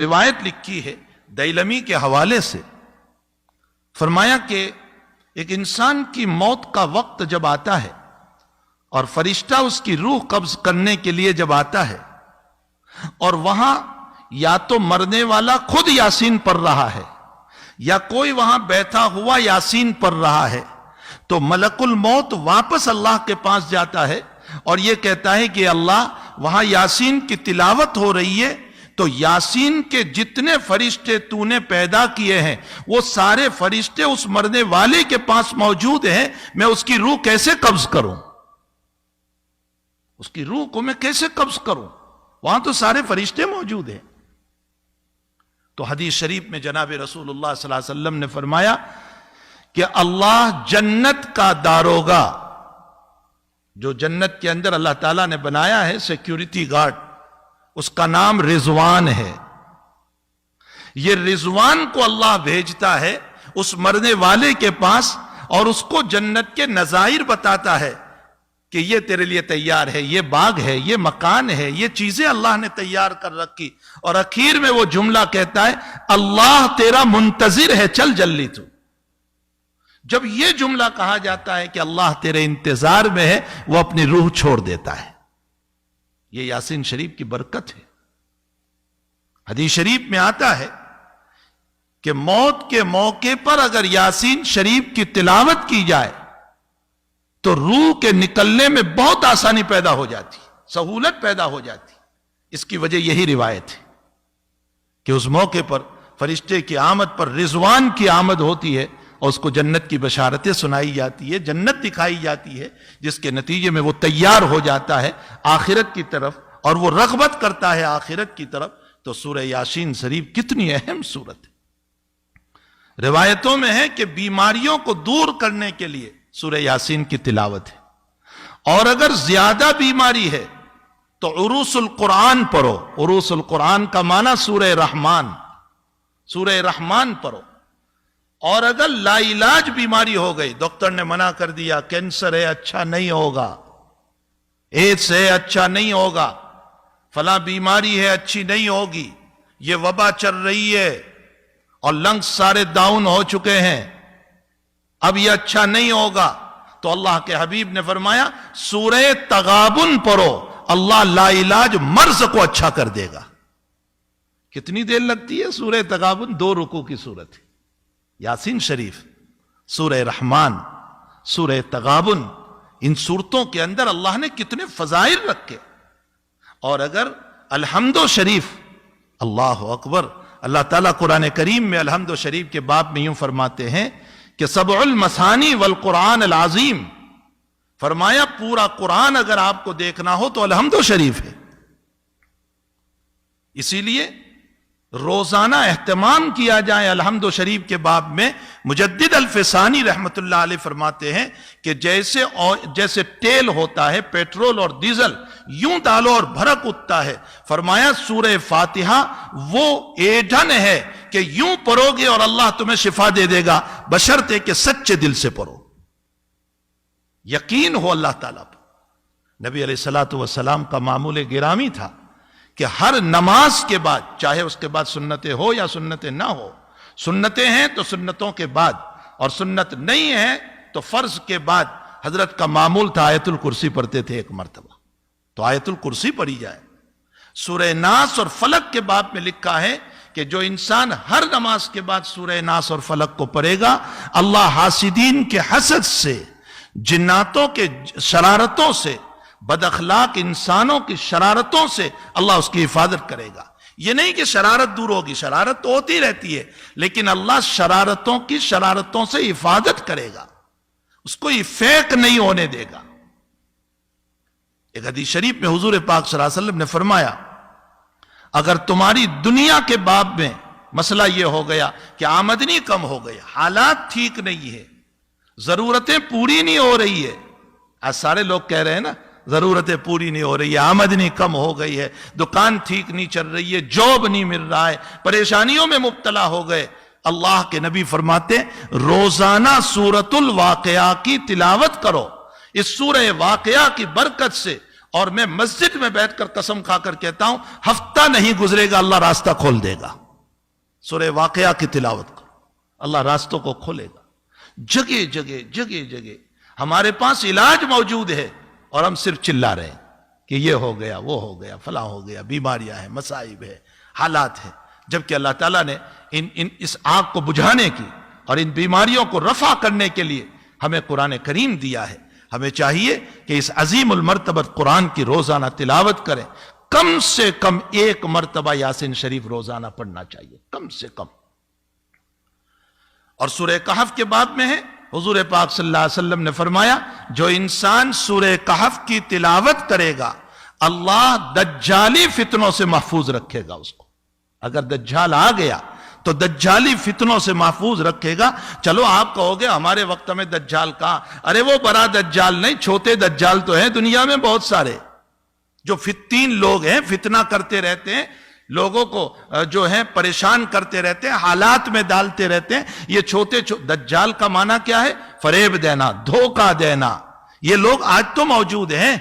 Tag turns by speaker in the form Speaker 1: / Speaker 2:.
Speaker 1: روایت لکھی ہے دیلمی کے حوالے سے، فرمایا کہ ایک انسان کی موت کا وقت جب آتا ہے اور فرشتہ اس کی روح قبض کرنے کے لیے جب آتا ہے اور وہاں یا تو مرنے والا خود یاسین پڑھ رہا ہے یا کوئی وہاں بیٹھا ہوا یاسین پڑھ رہا ہے، تو ملک الموت واپس اللہ کے پاس جاتا ہے اور یہ کہتا ہے کہ اللہ وہاں یاسین کی تلاوت ہو رہی ہے، تو یاسین کے جتنے فرشتے تو نے پیدا کیے ہیں وہ سارے فرشتے اس مرنے والے کے پاس موجود ہیں، میں اس کی روح کیسے قبض کروں؟ اس کی روح کو میں کیسے قبض کروں؟ وہاں تو سارے فرشتے موجود ہیں۔ تو حدیث شریف میں جناب رسول اللہ صلی اللہ علیہ وسلم نے فرمایا کہ اللہ جنت کا داروغہ، جو جنت کے اندر اللہ تعالیٰ نے بنایا ہے سیکیورٹی گارڈ، اس کا نام رضوان ہے۔ یہ رضوان کو اللہ بھیجتا ہے اس مرنے والے کے پاس اور اس کو جنت کے نظائر بتاتا ہے کہ یہ تیرے لیے تیار ہے، یہ باغ ہے، یہ مکان ہے، یہ چیزیں اللہ نے تیار کر رکھی، اور اخیر میں وہ جملہ کہتا ہے اللہ تیرا منتظر ہے، چل جلدی تو۔ جب یہ جملہ کہا جاتا ہے کہ اللہ تیرے انتظار میں ہے، وہ اپنی روح چھوڑ دیتا ہے۔ یہ یاسین شریف کی برکت ہے۔ حدیث شریف میں آتا ہے کہ موت کے موقع پر اگر یاسین شریف کی تلاوت کی جائے تو روح کے نکلنے میں بہت آسانی پیدا ہو جاتی، سہولت پیدا ہو جاتی۔ اس کی وجہ یہی روایت ہے کہ اس موقع پر فرشتے کی آمد پر رضوان کی آمد ہوتی ہے اور اس کو جنت کی بشارتیں سنائی جاتی ہے، جنت دکھائی جاتی ہے، جس کے نتیجے میں وہ تیار ہو جاتا ہے آخرت کی طرف اور وہ رغبت کرتا ہے آخرت کی طرف۔ تو سورہ یاسین شریف کتنی اہم سورت ہے۔ روایتوں میں ہے کہ بیماریوں کو دور کرنے کے لیے سورہ یاسین کی تلاوت ہے، اور اگر زیادہ بیماری ہے تو عروس القرآن پڑھو۔ عروس القرآن کا معنی سورہ رحمان، سورہ رحمان پڑھو۔ اور اگر لا علاج بیماری ہو گئی، ڈاکٹر نے منع کر دیا کینسر ہے اچھا نہیں ہوگا، ایڈس ہے اچھا نہیں ہوگا، فلاں بیماری ہے اچھی نہیں ہوگی، یہ وبا چل رہی ہے اور لنگز سارے ڈاؤن ہو چکے ہیں، اب یہ اچھا نہیں ہوگا، تو اللہ کے حبیب نے فرمایا سورہ تغابن پڑھو، اللہ لا علاج مرض کو اچھا کر دے گا۔ کتنی دیر لگتی ہے سورہ تغابن؟ 2 رکوع کی صورت ہے۔ یاسین شریف، سورہ رحمان، سورہ تغابن، ان صورتوں کے اندر اللہ نے کتنے فضائل رکھے۔ اور اگر الحمد شریف، اللہ اکبر، اللہ تعالیٰ قرآن کریم میں الحمد شریف کے باب میں یوں فرماتے ہیں کہ سبع المثانی والقرآن العظیم، فرمایا پورا قرآن اگر آپ کو دیکھنا ہو تو الحمد شریف ہے۔ اسی لیے روزانہ اہتمام کیا جائے الحمد شریف کے باب میں۔ مجدد الفسانی رحمت اللہ علیہ فرماتے ہیں کہ جیسے تیل ہوتا ہے، پیٹرول اور ڈیزل، یوں ڈالو اور بھڑک اٹھتا ہے، فرمایا سورہ فاتحہ وہ ایندھن ہے کہ یوں پڑھو گے اور اللہ تمہیں شفا دے دے گا، بشرطے کہ سچے دل سے پڑھو، یقین ہو اللہ تعالیٰ پر۔ نبی علیہ الصلوۃ والسلام کا معمول گرامی تھا کہ ہر نماز کے بعد، چاہے اس کے بعد سنتیں ہو یا سنتیں نہ ہو، سنتیں ہیں تو سنتوں کے بعد، اور سنت نہیں ہے تو فرض کے بعد، حضرت کا معمول تھا آیت الکرسی پڑھتے تھے ایک مرتبہ، تو آیت الکرسی پڑھی جائے۔ سورہ ناس اور فلق کے باب میں لکھا ہے کہ جو انسان ہر نماز کے بعد سورہ ناس اور فلق کو پڑھے گا، اللہ حاسدین کے حسد سے، جناتوں کے شرارتوں سے، بد اخلاق انسانوں کی شرارتوں سے اللہ اس کی حفاظت کرے گا۔ یہ نہیں کہ شرارت دور ہوگی، شرارت تو ہوتی رہتی ہے، لیکن اللہ شرارتوں کی شرارتوں سے حفاظت کرے گا، اس کو فیک نہیں ہونے دے گا۔ ایک حدیث شریف میں حضور پاک صلی اللہ علیہ وسلم نے فرمایا اگر تمہاری دنیا کے باب میں مسئلہ یہ ہو گیا کہ آمدنی کم ہو گئی، حالات ٹھیک نہیں ہے، ضرورتیں پوری نہیں ہو رہی ہے، آج سارے لوگ کہہ رہے ہیں نا ضرورتیں پوری نہیں ہو رہی ہے، آمدنی کم ہو گئی ہے، دکان ٹھیک نہیں چل رہی ہے، جاب نہیں مل رہا ہے، پریشانیوں میں مبتلا ہو گئے، اللہ کے نبی فرماتے روزانہ سورۃ الواقعہ کی تلاوت کرو۔ اس سورہ واقعہ کی برکت سے اور میں مسجد میں بیٹھ کر قسم کھا کر کہتا ہوں ہفتہ نہیں گزرے گا اللہ راستہ کھول دے گا. سورہ واقعہ کی تلاوت کرو, اللہ راستوں کو کھولے گا. جگہ جگہ جگہ جگہ ہمارے پاس علاج موجود ہے اور ہم صرف چلا رہے ہیں کہ یہ ہو گیا, وہ ہو گیا, فلاں ہو گیا, بیماریاں ہیں, مصائب ہے, حالات ہیں. جبکہ اللہ تعالیٰ نے اس آگ کو بجھانے کی اور ان بیماریوں کو رفع کرنے کے لیے ہمیں قرآن کریم دیا ہے. ہمیں چاہیے کہ اس عظیم المرتبت قرآن کی روزانہ تلاوت کریں. کم سے کم 1 مرتبہ یاسین شریف روزانہ پڑھنا چاہیے, کم سے کم. اور سورہ کہف کے باب میں ہے, حضور پاک صلی اللہ علیہ وسلم نے فرمایا جو انسان سورہ کہف کی تلاوت کرے گا اللہ دجالی فتنوں سے محفوظ رکھے گا اس کو. اگر دجال آ گیا تو دجالی فتنوں سے محفوظ رکھے گا. چلو آپ کہو گے ہمارے وقت میں دجال کہاں, ارے وہ بڑا دجال نہیں, چھوٹے دجال تو ہیں دنیا میں بہت سارے, جو 3 لوگ ہیں, فتنہ کرتے رہتے ہیں, لوگوں کو جو ہیں پریشان کرتے رہتے ہیں, حالات میں ڈالتے رہتے ہیں. یہ چھوٹے دجال کا معنی کیا ہے؟ فریب دینا, دھوکہ دینا. یہ لوگ آج تو موجود ہیں,